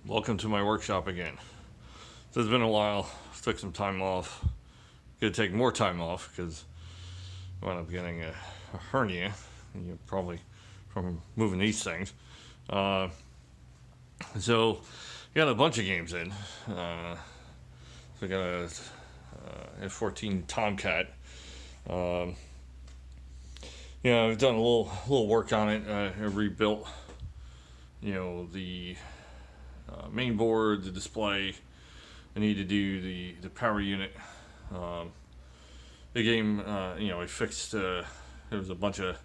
Welcome to my workshop again. So it's been a while. Took some time off. Gonna take more time off because I wound up getting a hernia. Probably from moving these things. Uh, so got a bunch of games in. So we got a F-14 Tomcat. Um, I've done a little work on it. I rebuilt, the main board, the display. I need to do the power unit. The game, I fixed. There was a bunch of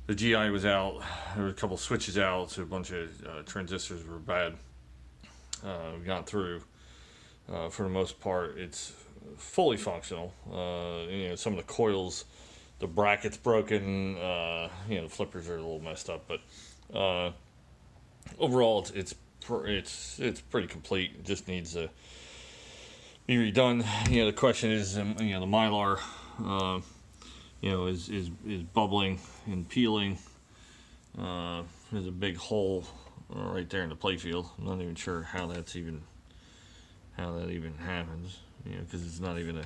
the GI was out. There were a couple switches out, so a bunch of transistors were bad. We got through. For the most part, it's fully functional. Some of the coils, the bracket's broken. The flippers are a little messed up, but overall, it's pretty complete. It just needs to be redone. The question is, the Mylar, is bubbling and peeling. There's a big hole right there in the playfield. I'm not even sure how that even happens. Because it's not even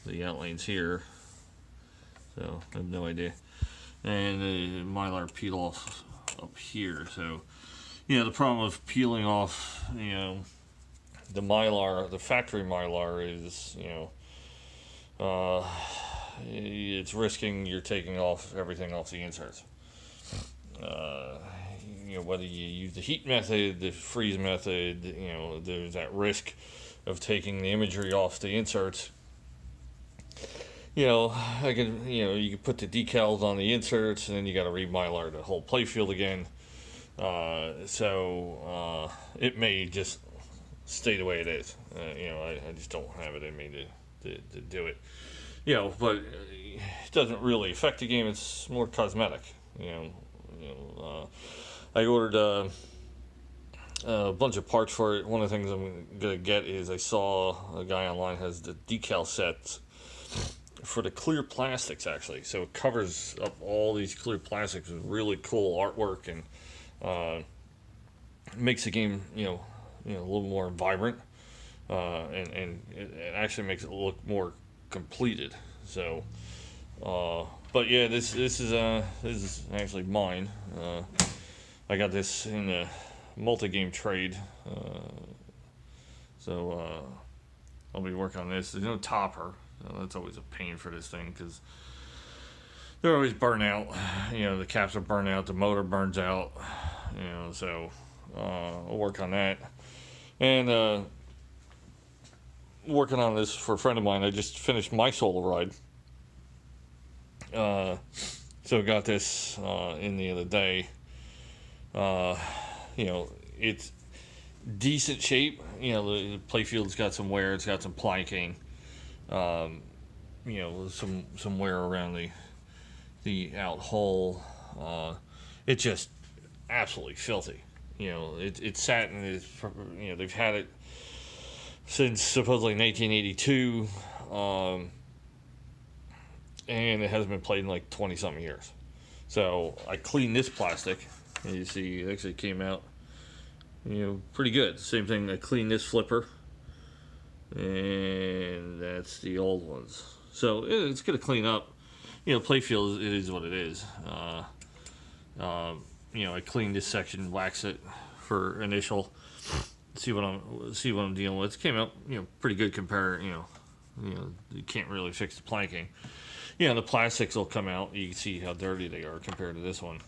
the outline's here, so I have no idea. And the Mylar peel off up here, so the problem of peeling off the Mylar, the factory Mylar, is it's risking you're taking off everything off the inserts. Whether you use the heat method, the freeze method, there's that risk of taking the imagery off the inserts. You can put the decals on the inserts, and then you got to re-Mylar the whole playfield again. So it may just stay the way it is. I just don't have it in me to do it. But it doesn't really affect the game. It's more cosmetic. I ordered a bunch of parts for it. One of the things I'm gonna get is I saw a guy online has the decal sets for the clear plastics, actually. So it covers up all these clear plastics with really cool artwork, and makes the game a little more vibrant, and it actually makes it look more completed. So but yeah, this is actually mine. I got this in a multi-game trade, so I'll be working on this. There's no topper, so that's always a pain for this thing because they're always burnt out. The caps are burnt out, the motor burns out. So I'll work on that. And working on this for a friend of mine. I just finished my solo ride. So got this in the other day. It's decent shape. The playfield's got some wear. It's got some planking. Some wear around the out hole. It's just absolutely filthy. It's sat in this. They've had it since supposedly 1982. And it hasn't been played in like 20 something years. So I cleaned this plastic, and you see it actually came out pretty good. Same thing, I cleaned this flipper, and that's the old ones. So it's gonna clean up. Playfield, it is what it is. I cleaned this section, wax it for initial, see what I'm dealing with. It came out pretty good compared. You can't really fix the planking. The plastics will come out. You can see how dirty they are compared to this one.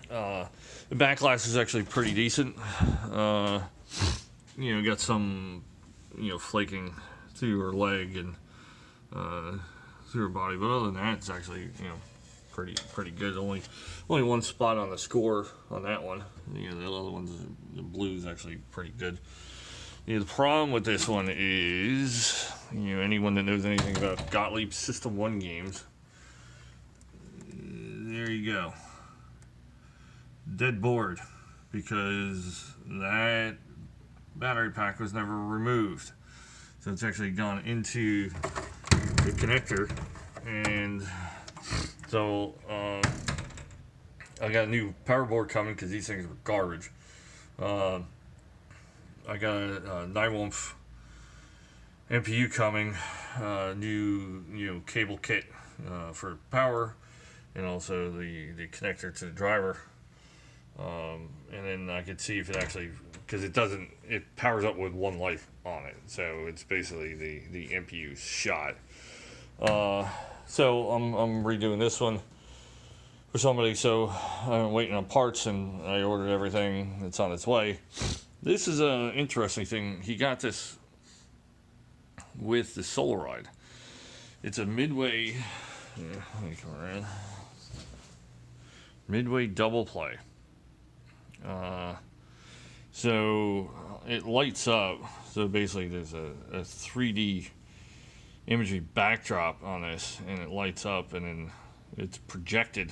The back glass is actually pretty decent. Got some, flaking through her leg and through her body, but other than that, it's actually, pretty good. Only one spot on the score on that one. The other ones, the blue is actually pretty good. The problem with this one is, anyone that knows anything about Gottlieb System 1 games, there you go. Dead board, because that battery pack was never removed. So it's actually gone into the connector, and so I got a new power board coming because these things were garbage. I got a 9-ohm MPU coming, new cable kit for power, and also the connector to the driver. And then I could see if it actually, because it powers up with one light on it, so it's basically the MPU shot. So I'm redoing this one for somebody, so I'm waiting on parts, and I ordered everything. It's on its way. This is an interesting thing. He got this with the Solaride. It's a Midway. Let me come around. Midway double play. So it lights up. So basically, there's a 3D imagery backdrop on this, and it lights up, and then it's projected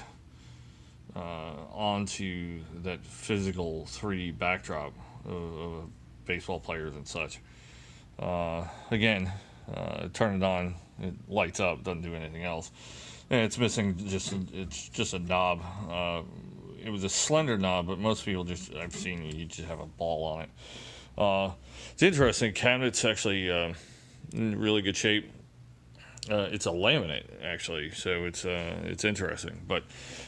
onto that physical 3D backdrop of baseball players and such. Again, turn it on, it lights up, doesn't do anything else, and it's missing it's just a knob. It was a slender knob, but most people I've seen you just have a ball on it. It's interesting. Cabinet's actually in really good shape. It's a laminate actually, so it's interesting. But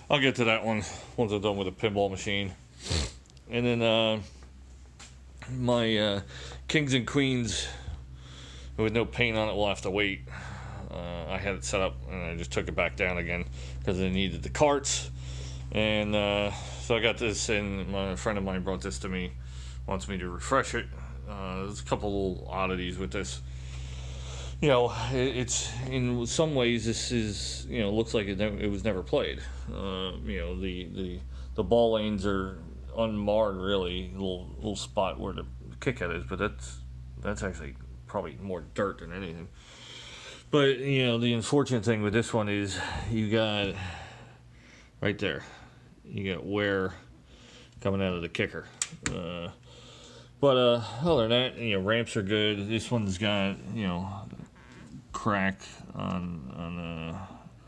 I'll get to that one once I'm done with the pinball machine. And then my Kings and Queens with no paint on it will have to wait. I had it set up and I just took it back down again because I needed the carts. And so I got this, and my friend of mine brought this to me, wants me to refresh it. There's a couple little oddities with this. It's in some ways this is looks like it was never played. The ball lanes are unmarred really, little spot where the kickhead is, but that's actually probably more dirt than anything. But the unfortunate thing with this one is you got right there, you got wear coming out of the kicker. But other than that, ramps are good. This one's got crack on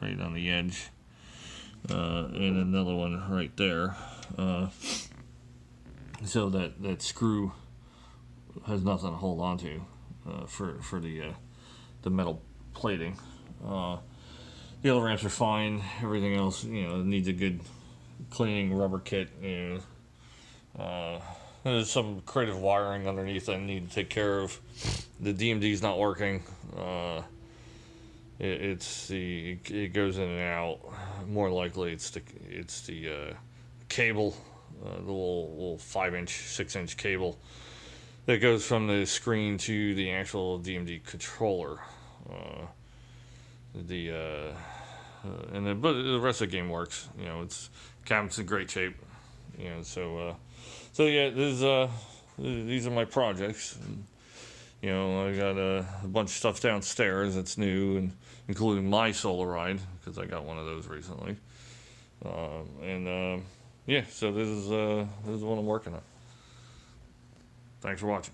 right on the edge, and another one right there. So that screw has nothing to hold on to for the metal plating. The other ramps are fine. Everything else, needs a good cleaning rubber kit. There's some creative wiring underneath I need to take care of. The DMD's not working. It goes in and out. More likely, it's the cable, the little 5-inch, 6-inch cable that goes from the screen to the actual DMD controller. But the rest of the game works. It's cabinet's in great shape. So yeah, these are my projects. I got a bunch of stuff downstairs that's new, and including my Solaride because I got one of those recently. So this is what I'm working on. Thanks for watching.